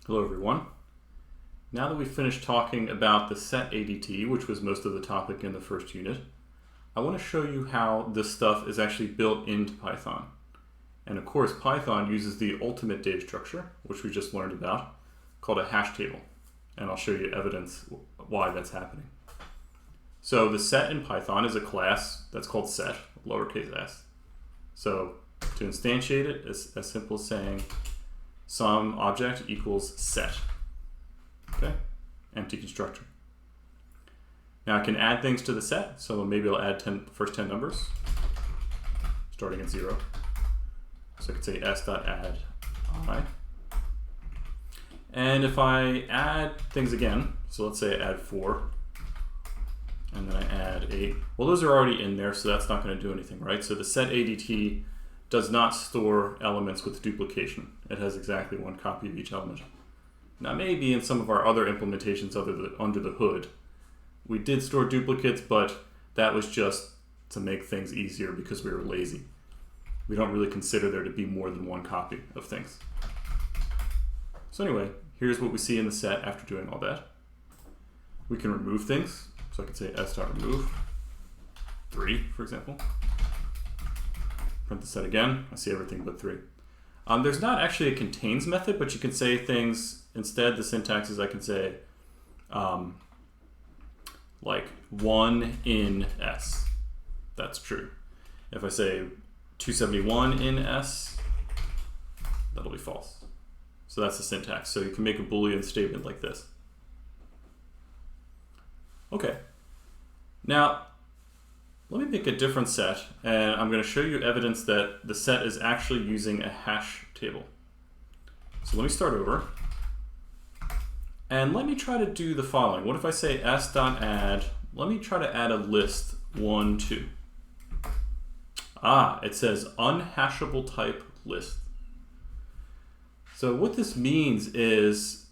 Hello everyone. Now that we've finished talking about the set ADT, which was most of the topic in the first unit, I want to show you how this stuff is actually built into Python. And of course, Python uses the ultimate data structure, which we just learned about, called a hash table. And I'll show you evidence why that's happening. So the set in Python is a class that's called set, lowercase s. So to instantiate it, it's as simple as saying some object equals set. Okay, empty constructor. Now I can add things to the set, so maybe I'll add the first 10 numbers, starting at 0. So I could say s.add I. And if I add things again, so let's say I add 4, and then I add 8. Well, those are already in there, so that's not going to do anything, right? So the set ADT does not store elements with duplication. It has exactly one copy of each element. Now maybe in some of our other implementations under the hood, we did store duplicates, but that was just to make things easier because we were lazy. We don't really consider there to be more than one copy of things. So anyway, here's what we see in the set after doing all that. We can remove things. So I could say s.remove 3, for example. Print the set again. I see everything but 3. There's not actually a contains method, but you can say things instead. The syntax is I can say like 1 in s. That's true. If I say 271 in s, that'll be false. So that's the syntax. So you can make a Boolean statement like this. Okay. Now, let me make a different set, and I'm going to show you evidence that the set is actually using a hash table. So let me start over, and let me try to do the following. What if I say s.add, let me try to add a list 1, 2. It says unhashable type list. So what this means is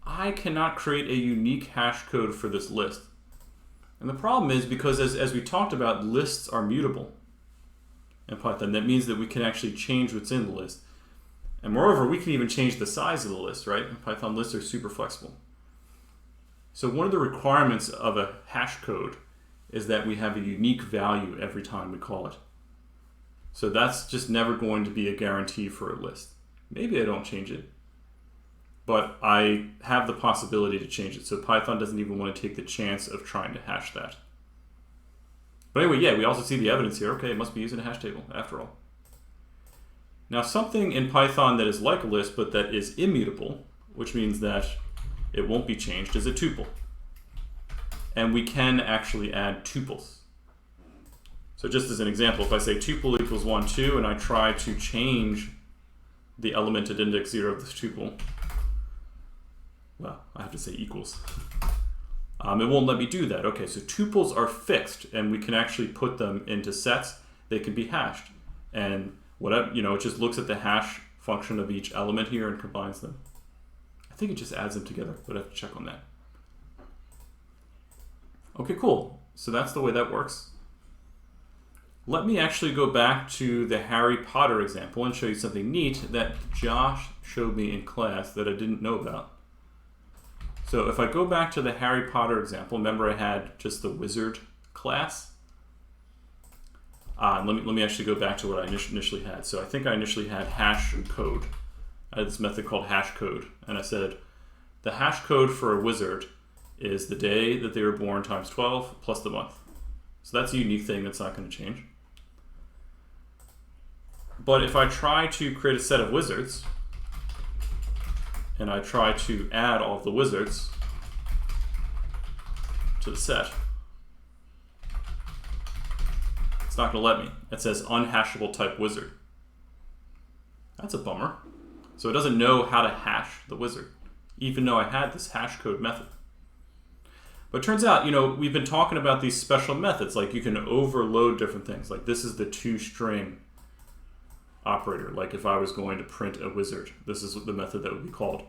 I cannot create a unique hash code for this list. And the problem is because as we talked about, lists are mutable in Python. That means that we can actually change what's in the list. And moreover, we can even change the size of the list, right? In Python, lists are super flexible. So one of the requirements of a hash code is that we have a unique value every time we call it. So that's just never going to be a guarantee for a list. Maybe I don't change it, but I have the possibility to change it. So Python doesn't even want to take the chance of trying to hash that. But anyway, yeah, we also see the evidence here. Okay, it must be using a hash table after all. Now something in Python that is like a list but that is immutable, which means that it won't be changed, is a tuple. And we can actually add tuples. So just as an example, if I say tuple equals 1, 2, and I try to change the element at index 0 of this tuple, well, I have to say equals. It won't let me do that. Okay, so tuples are fixed, and we can actually put them into sets. They can be hashed, and whatever, it just looks at the hash function of each element here and combines them. I think it just adds them together, but I have to check on that. Okay, cool. So that's the way that works. Let me actually go back to the Harry Potter example and show you something neat that Josh showed me in class that I didn't know about. So if I go back to the Harry Potter example, remember I had just the wizard class? Let me actually go back to what I initially had. So I think I initially had hash code. I had this method called hash code, and I said the hash code for a wizard is the day that they were born times 12 plus the month. So that's a unique thing that's not going to change. But if I try to create a set of wizards, and I try to add all of the wizards to the set, it's not going to let me. It says unhashable type wizard. That's a bummer. So it doesn't know how to hash the wizard, even though I had this hash code method. But it turns out, we've been talking about these special methods, like you can overload different things. Like this is the toString operator. Like if I was going to print a wizard, this is the method that would be called.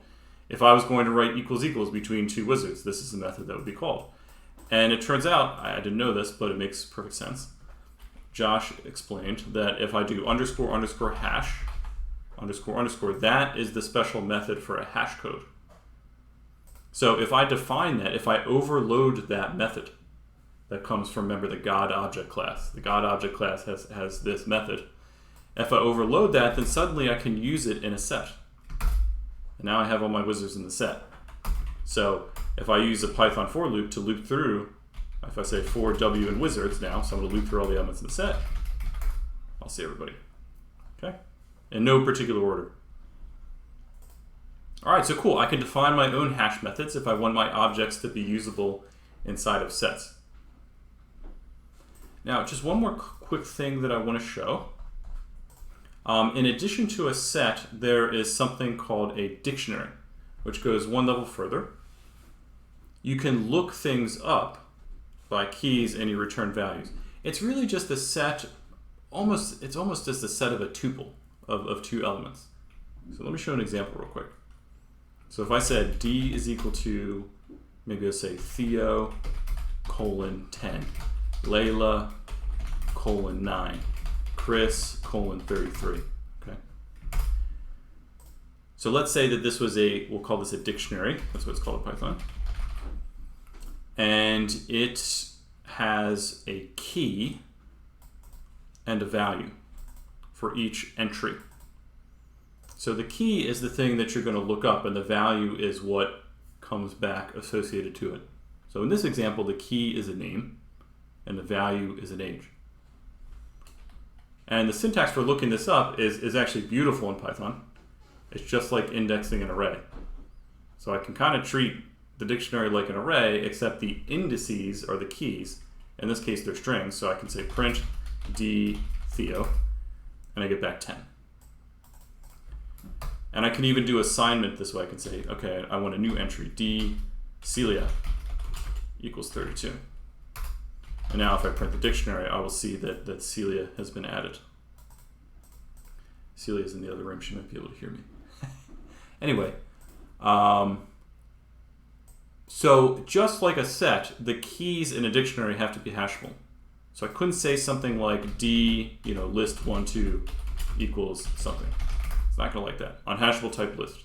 If I was going to write equals equals between two wizards, this is the method that would be called. And it turns out, I didn't know this, but it makes perfect sense. Josh explained that if I do underscore underscore hash underscore underscore, that is the special method for a hash code. So if I define that, if I overload that method that comes from, remember, the God object class. The God object class has this method. If I overload that, then suddenly I can use it in a set. And now I have all my wizards in the set. So if I use a Python for loop to loop through, if I say for W in wizards now, so I'm going to loop through all the elements in the set, I'll see everybody. Okay? In no particular order. All right, so cool. I can define my own hash methods if I want my objects to be usable inside of sets. Now, just one more quick thing that I want to show. In addition to a set, there is something called a dictionary, which goes one level further. You can look things up by keys and you return values. It's really just a set, it's almost just a set of a tuple of two elements. So let me show an example real quick. So if I said D is equal to, maybe I'll say Theo, colon 10, Layla, colon 9, Chris, colon 33, okay? So let's say that this was we'll call this a dictionary, that's what it's called in Python. And it has a key and a value for each entry. So the key is the thing that you're going to look up, and the value is what comes back associated to it. So in this example, the key is a name, and the value is an age. And the syntax for looking this up is actually beautiful in Python. It's just like indexing an array. So I can kind of treat the dictionary like an array, except the indices are the keys. In this case, they're strings, so I can say print D Theo, and I get back 10. And I can even do assignment this way. I can say, okay, I want a new entry, D Celia equals 32. And now if I print the dictionary, I will see that Celia has been added. Celia's in the other room. She might be able to hear me. Anyway, so just like a set, the keys in a dictionary have to be hashable. So I couldn't say something like D, list 1, 2 equals something. It's not going to like that. Unhashable type list.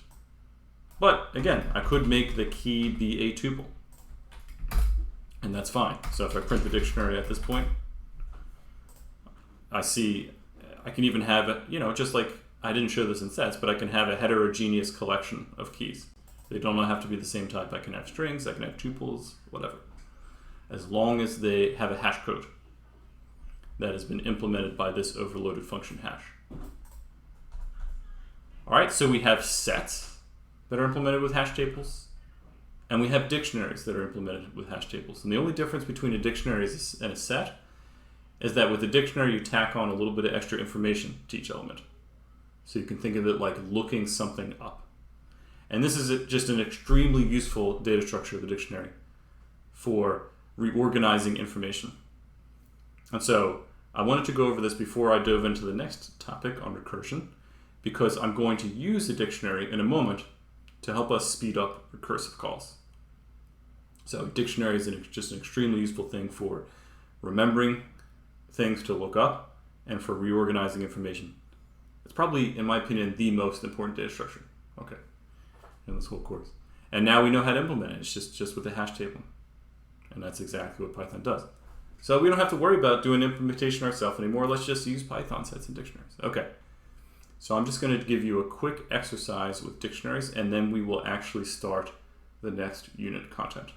But again, I could make the key be a tuple. And that's fine. So if I print the dictionary at this point, I can even have it, just like I didn't show this in sets, but I can have a heterogeneous collection of keys. They don't have to be the same type. I can have strings, I can have tuples, whatever. As long as they have a hash code that has been implemented by this overloaded function hash. All right, so we have sets that are implemented with hash tables, and we have dictionaries that are implemented with hash tables. And the only difference between a dictionary and a set is that with a dictionary, you tack on a little bit of extra information to each element. So you can think of it like looking something up. And this is just an extremely useful data structure of the dictionary for reorganizing information. And so I wanted to go over this before I dove into the next topic on recursion, because I'm going to use the dictionary in a moment to help us speed up recursive calls. So dictionary is just an extremely useful thing for remembering things to look up and for reorganizing information. It's probably, in my opinion, the most important data structure. Okay, in this whole course. And now we know how to implement it. It's just with the hash table. And that's exactly what Python does. So we don't have to worry about doing implementation ourselves anymore. Let's just use Python sets and dictionaries. Okay. So I'm just going to give you a quick exercise with dictionaries, and then we will actually start the next unit content.